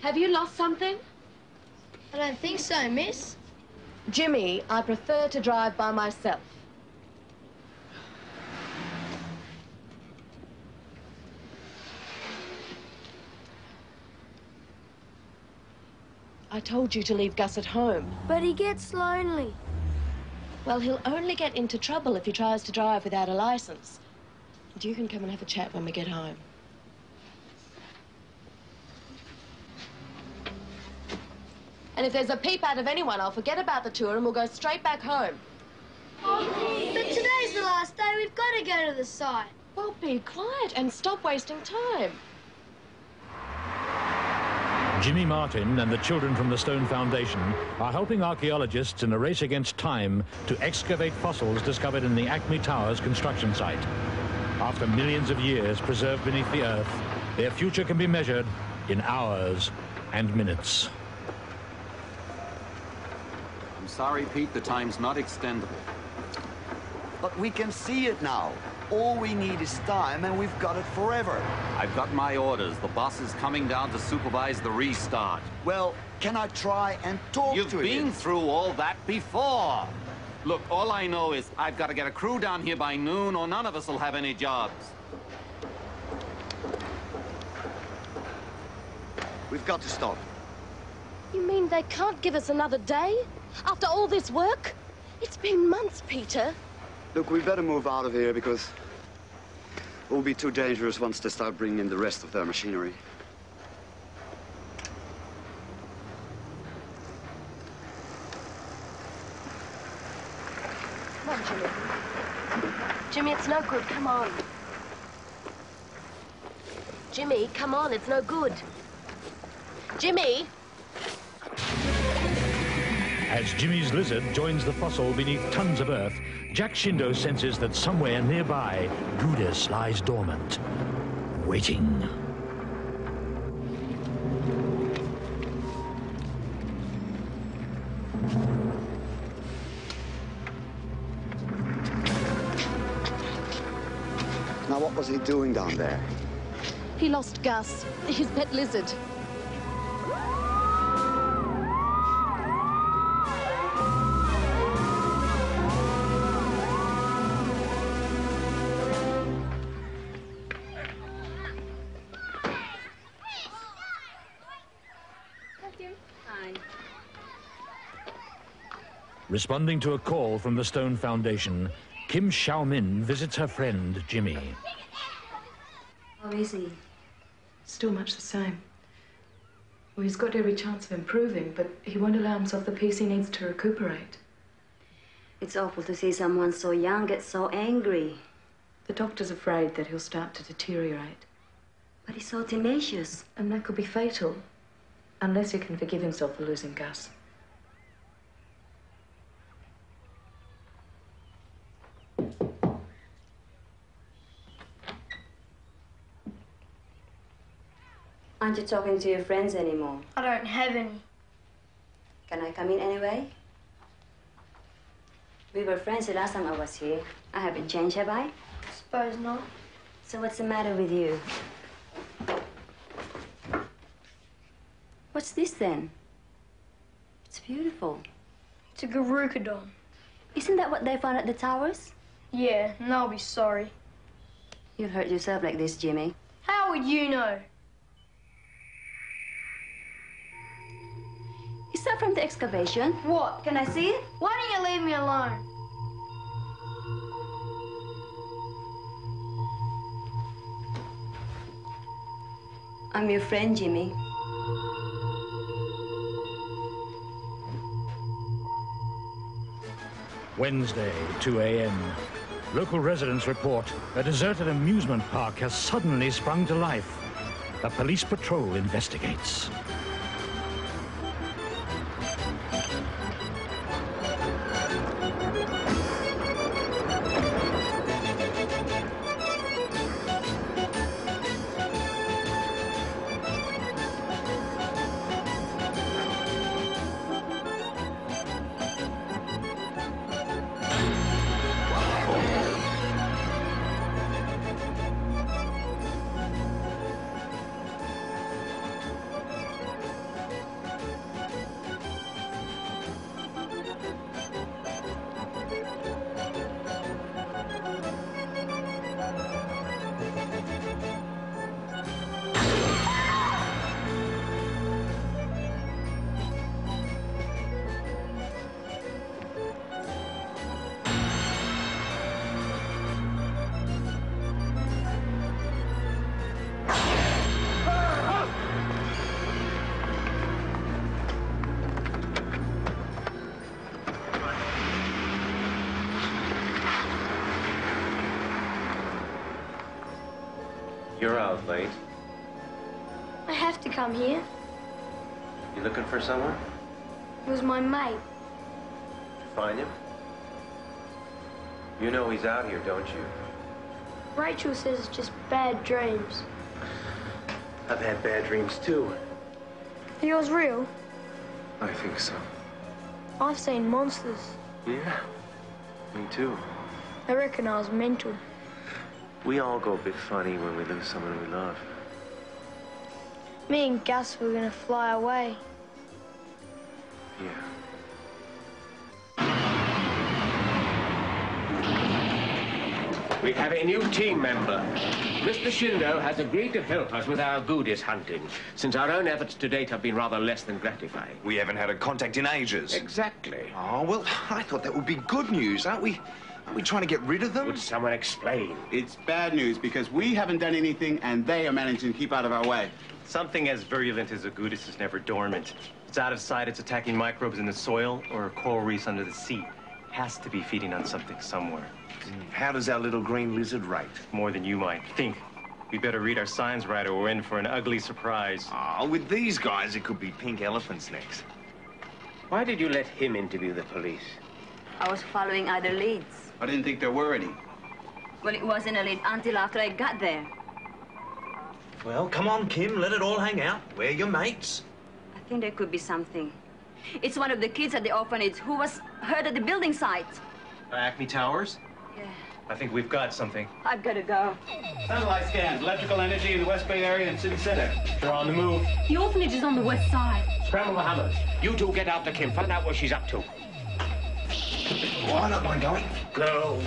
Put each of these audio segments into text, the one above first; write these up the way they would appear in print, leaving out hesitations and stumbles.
Have you lost something? I don't think so, miss. Jimmy, I prefer to drive by myself. I told you to leave Gus at home. But he gets lonely. Well, he'll only get into trouble if he tries to drive without a license. And you can come and have a chat when we get home. And if there's a peep out of anyone, I'll forget about the tour and we'll go straight back home. But today's the last day. We've got to go to the site. Well, be quiet and stop wasting time. Jimmy Martin and the children from the Stone Foundation are helping archaeologists in a race against time to excavate fossils discovered in the Acme Towers construction site. After millions of years preserved beneath the earth, their future can be measured in hours and minutes. I'm sorry, Pete, the time's not extendable. But we can see it now. All we need is time, and we've got it forever. I've got my orders. The boss is coming down to supervise the restart. Well, can I try and talk to him? You've been through all that before. Look, all I know is I've got to get a crew down here by noon, or none of us will have any jobs. We've got to stop. You mean they can't give us another day? After all this work? It's been months, Peter. Look, we better move out of here because it will be too dangerous once they start bringing in the rest of their machinery. Come on, Jimmy. Jimmy, it's no good. Come on. Jimmy, come on. It's no good. Jimmy! As Jimmy's lizard joins the fossil beneath tons of earth, Jack Shindo senses that somewhere nearby, Gudis lies dormant, waiting. Now, what was he doing down there? He lost Gus, his pet lizard. Responding to a call from the Stone Foundation, Kim Xiaomin visits her friend, Jimmy. How is he? Still much the same. Well, he's got every chance of improving, but he won't allow himself the peace he needs to recuperate. It's awful to see someone so young get so angry. The doctor's afraid that he'll start to deteriorate. But he's so tenacious. And that could be fatal, unless he can forgive himself for losing Gus. Aren't you talking to your friends anymore? I don't have any. Can I come in anyway? We were friends the last time I was here. I haven't changed, have I? Suppose not. So what's the matter with you? What's this then? It's beautiful. It's a garukadon. Isn't that what they found at the towers? Yeah, and they'll be sorry. You'll hurt yourself like this, Jimmy. How would you know? Is that from the excavation? What? Can I see it? Why don't you leave me alone? I'm your friend, Jimmy. Wednesday, 2 a.m. Local residents report a deserted amusement park has suddenly sprung to life. A police patrol investigates. You're out late. I have to come here. You looking for someone? It was my mate. Did you find him? You know he's out here, don't you? Rachel says it's just bad dreams. I've had bad dreams too. Are yours real? I think so. I've seen monsters. Yeah, me too. I reckon I was mental. We all go a bit funny when we lose someone we love. Me and Gus were gonna fly away. Yeah. We have a new team member. Mr. Shindo has agreed to help us with our Gudis hunting, since our own efforts to date have been rather less than gratifying. We haven't had a contact in ages. Exactly. Oh, well, I thought that would be good news, aren't we? Aren't we trying to get rid of them? Would someone explain? It's bad news because we haven't done anything and they are managing to keep out of our way. Something as virulent as a Gudis is never dormant. It's out of sight, it's attacking microbes in the soil or coral reefs under the sea. It has to be feeding on something somewhere. How does our little green lizard rate? More than you might think. We better read our signs right or we're in for an ugly surprise. Oh, with these guys, it could be pink elephants next. Why did you let him interview the police? I was following other leads. I didn't think there were any. Well, it wasn't a lead until after I got there. Well, come on, Kim, let it all hang out. We're your mates. I think there could be something. It's one of the kids at the orphanage who was hurt at the building site. Acme Towers? Yeah. I think we've got something. I've got to go. Satellite scans, electrical energy in the West Bay area and City Center. They're on the move. The orphanage is on the west side. Scramble the hammers. You two get out to Kim, find out what she's up to. Oh, I don't mind going. Go.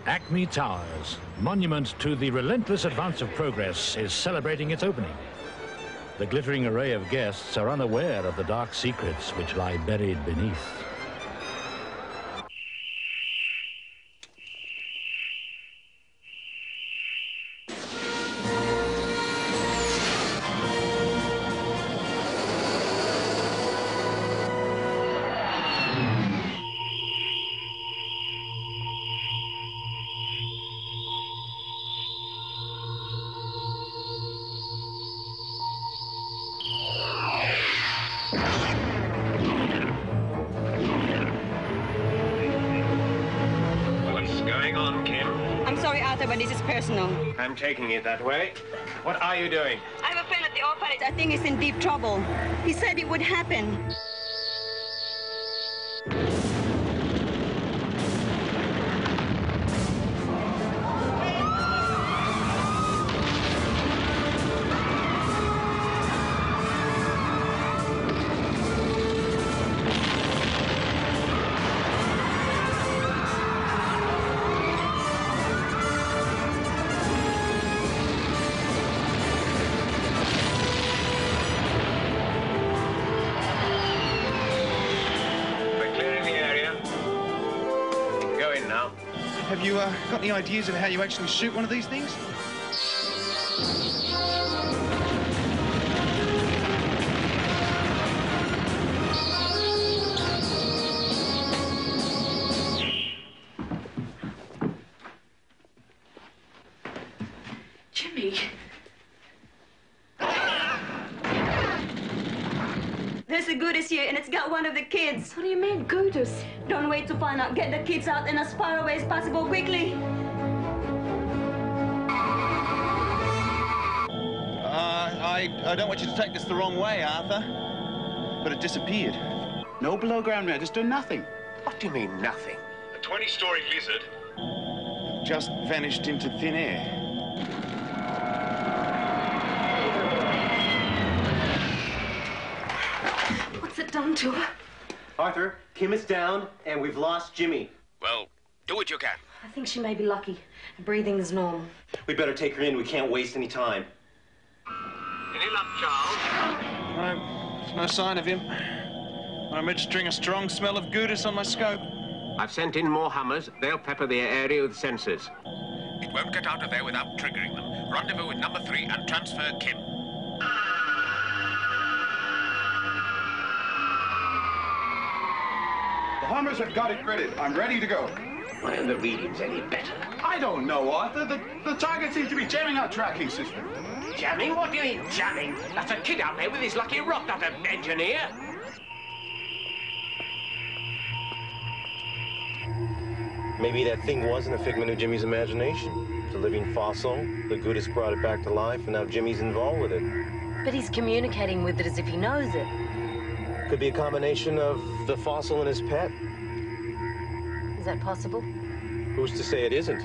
Acme Towers, monument to the relentless advance of progress, is celebrating its opening. The glittering array of guests are unaware of the dark secrets which lie buried beneath. But this is personal. I'm taking it that way. What are you doing? I have a friend at the orphanage. I think he's in deep trouble. He said it would happen. Have you got any ideas of how you actually shoot one of these things? Jimmy. There's a Gudis here, and it's got one of the kids. What do you mean, Gudis? Don't wait to find out. Get the kids out and as far away as possible, quickly. I don't want you to take this the wrong way, Arthur. But it disappeared. No below ground man, just doing nothing. What do you mean, nothing? A 20-story lizard. Just vanished into thin air. What's it done to her? Arthur, Kim is down, and we've lost Jimmy. Well, do what you can. I think she may be lucky. Her breathing is normal. We better take her in. We can't waste any time. Any luck, Charles? No, there's no sign of him. I'm registering a strong smell of Gudis on my scope. I've sent in more Hummers. They'll pepper the area with sensors. It won't get out of there without triggering them. Rendezvous with number 3 and transfer Kim. The Hummers have got it gridded. I'm ready to go. Why are the readings any better? I don't know, Arthur. The target seems to be jamming our tracking system. Jamming? What do you mean, jamming? That's a kid out there with his lucky rock, not an engineer. Maybe that thing wasn't a figment of Jimmy's imagination. It's a living fossil. The Gudis brought it back to life, and now Jimmy's involved with it. But he's communicating with it as if he knows it. Could be a combination of the fossil and his pet. Is that possible? Who's to say it isn't?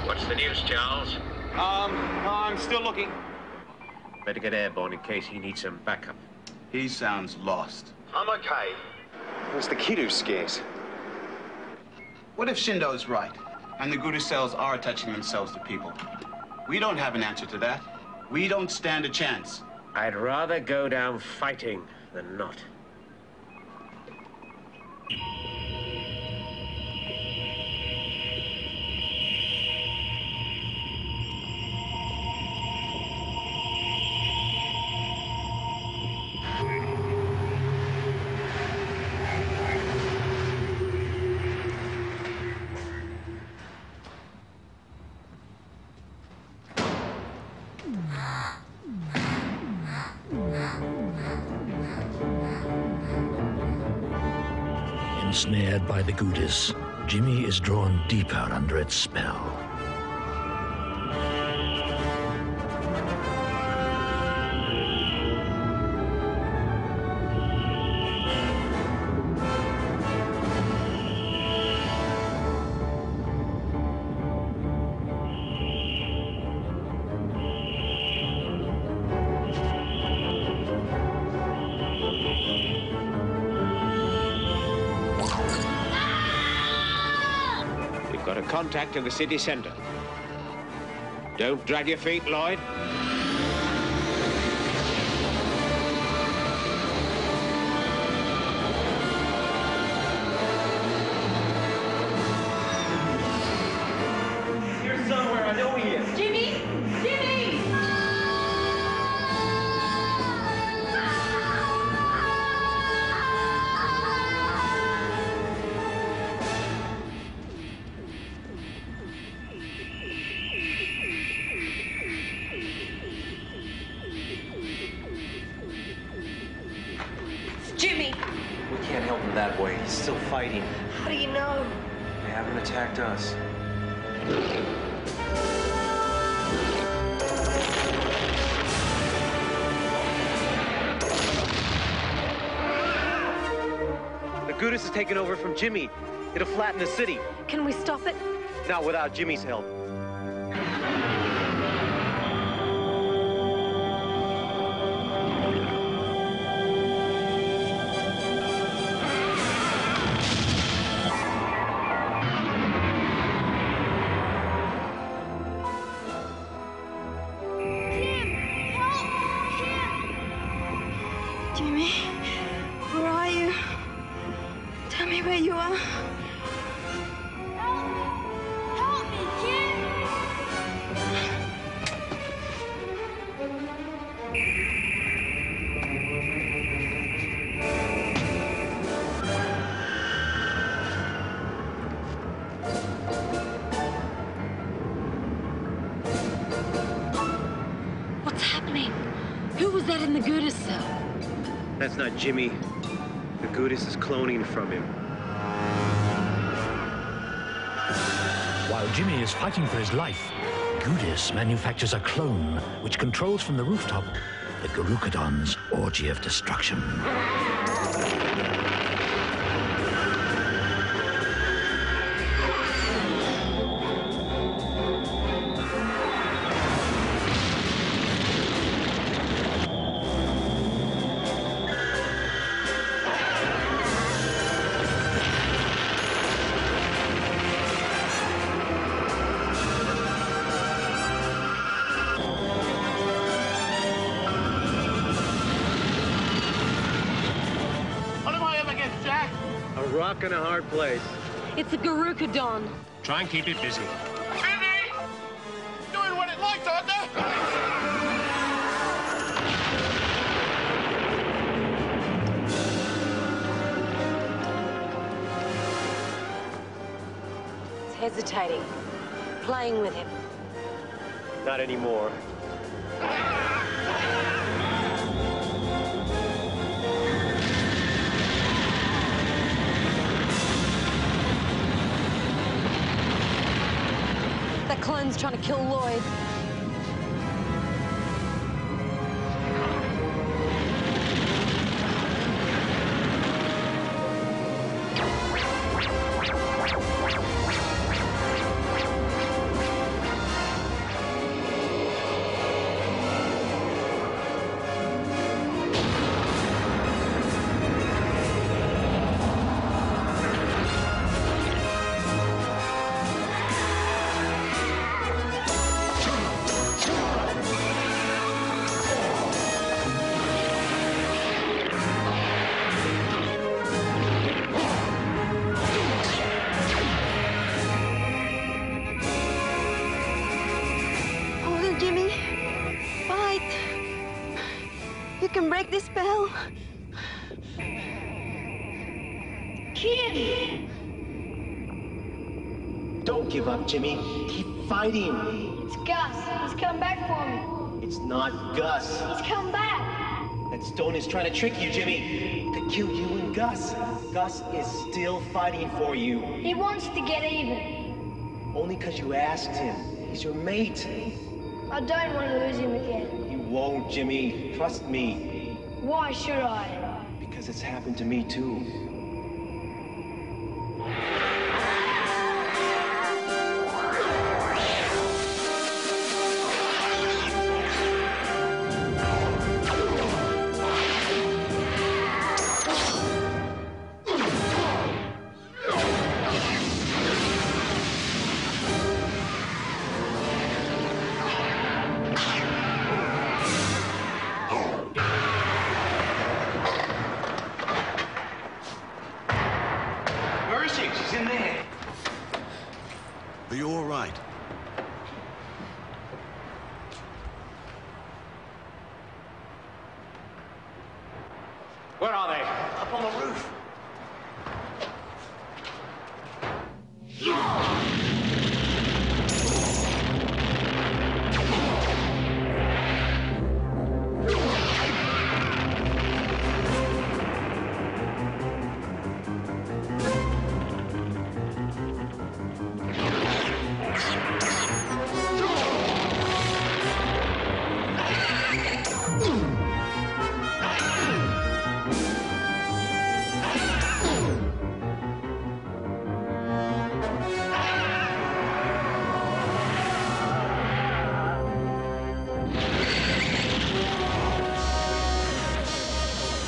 What's the news, Charles? I'm still looking. Better get airborne in case he needs some backup. He sounds lost. I'm okay. It's the kid who scares. What if Shindo's right, and the Gudis cells are attaching themselves to people? We don't have an answer to that. We don't stand a chance. I'd rather go down fighting than not. Ensnared by the Gudis, Jimmy is drawn deeper under its spell. Got a contact in the city center. Don't drag your feet, Lloyd. Here somewhere, I know he is. Jimmy! Jimmy! Jimmy! We can't help him that way. He's still fighting. How do you know? They haven't attacked us. The Gudis is taking over from Jimmy. It'll flatten the city. Can we stop it? Not without Jimmy's help. Jimmy, where are you? Tell me where you are. Help me, kid! What's happening? Who was that in the Gudis cell? That's not Jimmy. The Gudis is cloning from him. While Jimmy is fighting for his life, Gudis manufactures a clone which controls from the rooftop the Garukodon's orgy of destruction. Rock in a hard place. It's a Garukodon. Try and keep it busy. Billy! Do Hesitating, playing with him. Not anymore. That clone's trying to kill Lloyd. Break this spell. Kid! Don't give up, Jimmy. Keep fighting. It's Gus. He's come back for me. It's not Gus. He's come back. That stone is trying to trick you, Jimmy. To kill you and Gus. Gus is still fighting for you. He wants to get even. Only because you asked him. He's your mate. I don't want to lose him again. You won't, Jimmy. Trust me. Why should I? Because it's happened to me, too. Are you all right? Where are they? Up on the roof.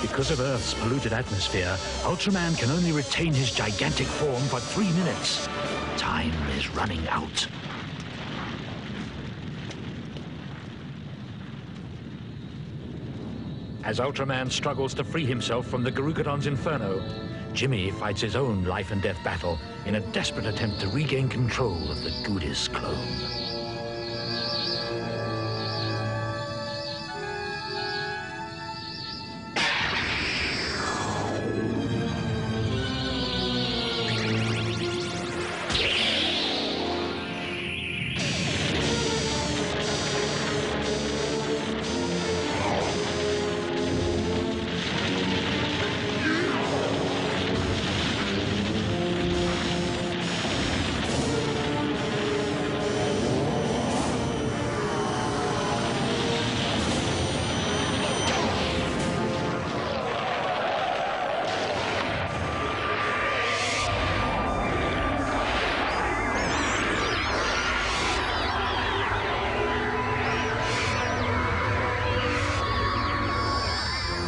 Because of Earth's polluted atmosphere, Ultraman can only retain his gigantic form for 3 minutes. Time is running out. As Ultraman struggles to free himself from the Garukadon's inferno, Jimmy fights his own life and death battle in a desperate attempt to regain control of the Gudis clone.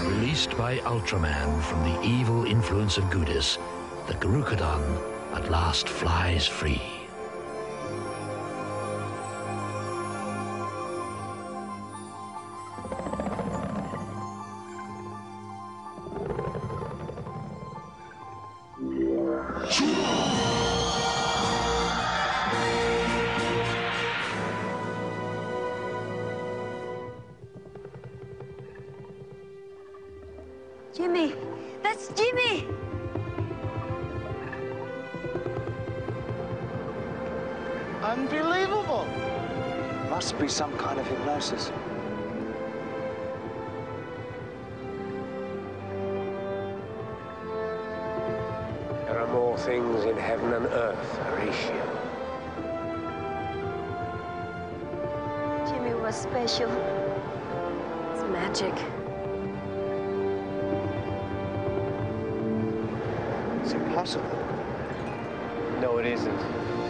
Released by Ultraman from the evil influence of Gudis, the Garukadon at last flies free. Unbelievable! Must be some kind of hypnosis. There are more things in heaven and earth, Horatio. Jimmy was special. It's magic. It's impossible. No, it isn't.